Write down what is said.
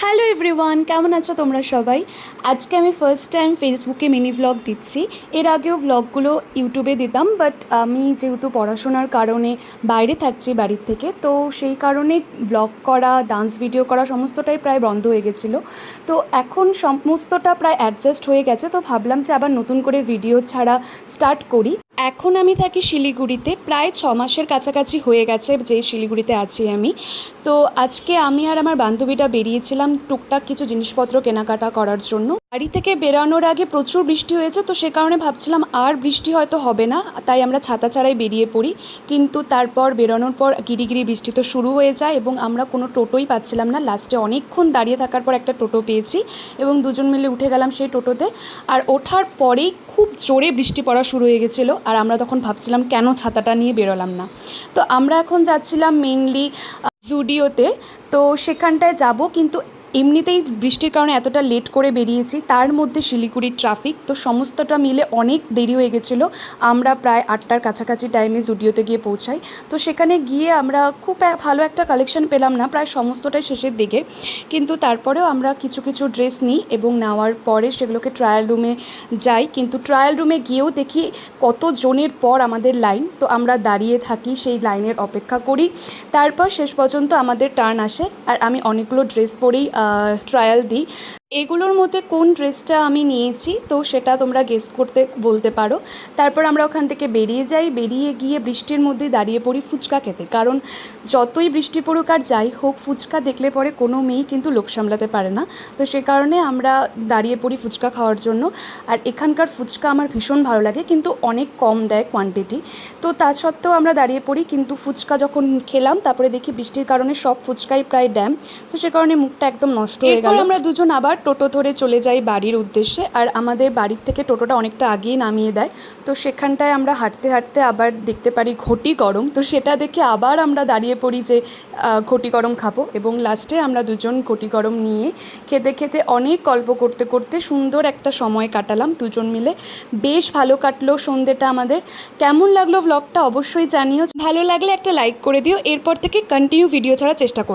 Hello everyone, কেমন আছো তোমরা সবাই? আজকে আমি ফার্স্ট টাইম ফেসবুকে মিনি ভ্লগ দিচ্ছি। এর আগেও ভ্লগগুলো ইউটিউবে দিতাম, বাট আমি যেহেতু পড়াশোনার কারণে বাইরে থাকছি বাড়ির থেকে, তো সেই কারণে ভ্লগ করা, ডান্স ভিডিও করা সমস্তটাই প্রায় বন্ধ হয়ে গেছিলো। তো এখন সমস্তটা প্রায় অ্যাডজাস্ট হয়ে গেছে, তো ভাবলাম যে আবার নতুন করে ভিডিও ছাড়া স্টার্ট করি। এখন আমি থাকি শিলিগুড়িতে, প্রায় 6 মাসের কাছাকাছি হয়ে গেছে যে শিলিগুড়িতে আছি আমি। তো আজকে আমি আর আমার বান্ধবীটা বেরিয়েছিলাম টুকটাক কিছু জিনিসপত্র কেনাকাটা করার জন্য। বাড়ি থেকে বেরানোর আগে প্রচুর বৃষ্টি হয়েছে, তো সে কারণে ভাবছিলাম আর বৃষ্টি হয়তো হবে না, তাই আমরা ছাতা ছাড়াই বেরিয়ে পড়ি। কিন্তু তারপর বেরোনোর পর গিরিগিরি বৃষ্টি তো শুরু হয়ে যায় এবং আমরা কোনো টোটোই পাচ্ছিলাম না। লাস্টে অনেকক্ষণ দাঁড়িয়ে থাকার পর একটা টোটো পেয়েছি এবং দুজন মিলে উঠে গেলাম সেই টোটোতে। আর ওঠার পরেই খুব জোরে বৃষ্টি পড়া শুরু হয়ে গেছিলো, আর আমরা তখন ভাবছিলাম কেন ছাতাটা নিয়ে বেরোলাম না। তো আমরা এখন যাচ্ছিলাম মেনলি জুডিওতে। তো সেখানটায় যাব, কিন্তু এমনিতেই বৃষ্টির কারণে এতটা লেট করে বেরিয়েছি, তার মধ্যে শিলিগুড়ির ট্রাফিক, তো সমস্তটা মিলে অনেক দেরি হয়ে গেছিলো। আমরা প্রায় 8টার কাছাকাছি টাইমে জুডিওতে গিয়ে পৌঁছাই। তো সেখানে গিয়ে আমরা খুব ভালো একটা কালেকশন পেলাম না, প্রায় সমস্তটাই শেষের দিকে, কিন্তু তারপরেও আমরা কিছু কিছু ড্রেস নিই এবং নেওয়ার পরে সেগুলোকে ট্রায়াল রুমে যাই। কিন্তু ট্রায়াল রুমে গিয়েও দেখি কত জনের পর আমাদের লাইন, তো আমরা দাঁড়িয়ে থাকি, সেই লাইনের অপেক্ষা করি। তারপর শেষ পর্যন্ত আমাদের টার্ন আসে, আর আমি অনেকগুলো ড্রেস পরেই ট্রায়াল দিই। এগুলোর মধ্যে কোন ড্রেসটা আমি নিয়েছি তো সেটা তোমরা গেস করতে বলতে পারো। তারপর আমরা ওখান থেকে বেরিয়ে যাই, বেরিয়ে গিয়ে বৃষ্টির মধ্যে দাঁড়িয়ে পড়ি ফুচকা খেতে, কারণ যতই বৃষ্টি পড়ুক আর যাই হোক ফুচকা দেখলে পরে কোনো মেয়েই কিন্তু লোভ সামলাতে পারে না। তো সে কারণে আমরা দাঁড়িয়ে পড়ি ফুচকা খাওয়ার জন্য। আর এখানকার ফুচকা আমার ভীষণ ভালো লাগে, কিন্তু অনেক কম দেয় কোয়ান্টিটি। তো তা সত্ত্বেও আমরা দাঁড়িয়ে পড়ি, কিন্তু ফুচকা যখন খেলাম তারপরে দেখি বৃষ্টির কারণে সব ফুচকাই প্রায় ড্যাম, তো সে কারণে মুখটা একদম নষ্ট হয়ে গেল। আমরা দুজন আবার টোটো ধরে চলে যাই বাড়ির উদ্দেশ্যে, আর আমাদের বাড়ির থেকে টোটোটা অনেকটা আগেই নামিয়ে দেয়। তো সেখানটায় আমরা হাঁটতে হাঁটতে আবার দেখতে পারি ঘটি গরম, তো সেটা দেখে আবার আমরা দাঁড়িয়ে পড়ি যে ঘটি গরম খাবো, এবং লাস্টে আমরা দুজন ঘটি গরম নিয়ে খেতে খেতে অনেক গল্প করতে করতে সুন্দর একটা সময় কাটালাম দুজন মিলে। বেশ ভালো কাটলো সন্ধ্যেটা আমাদের। কেমন লাগলো ভ্লগটা অবশ্যই জানিও, ভালো লাগলে একটা লাইক করে দিও। এরপর থেকে কন্টিনিউ ভিডিও ছাড়ার চেষ্টা করব।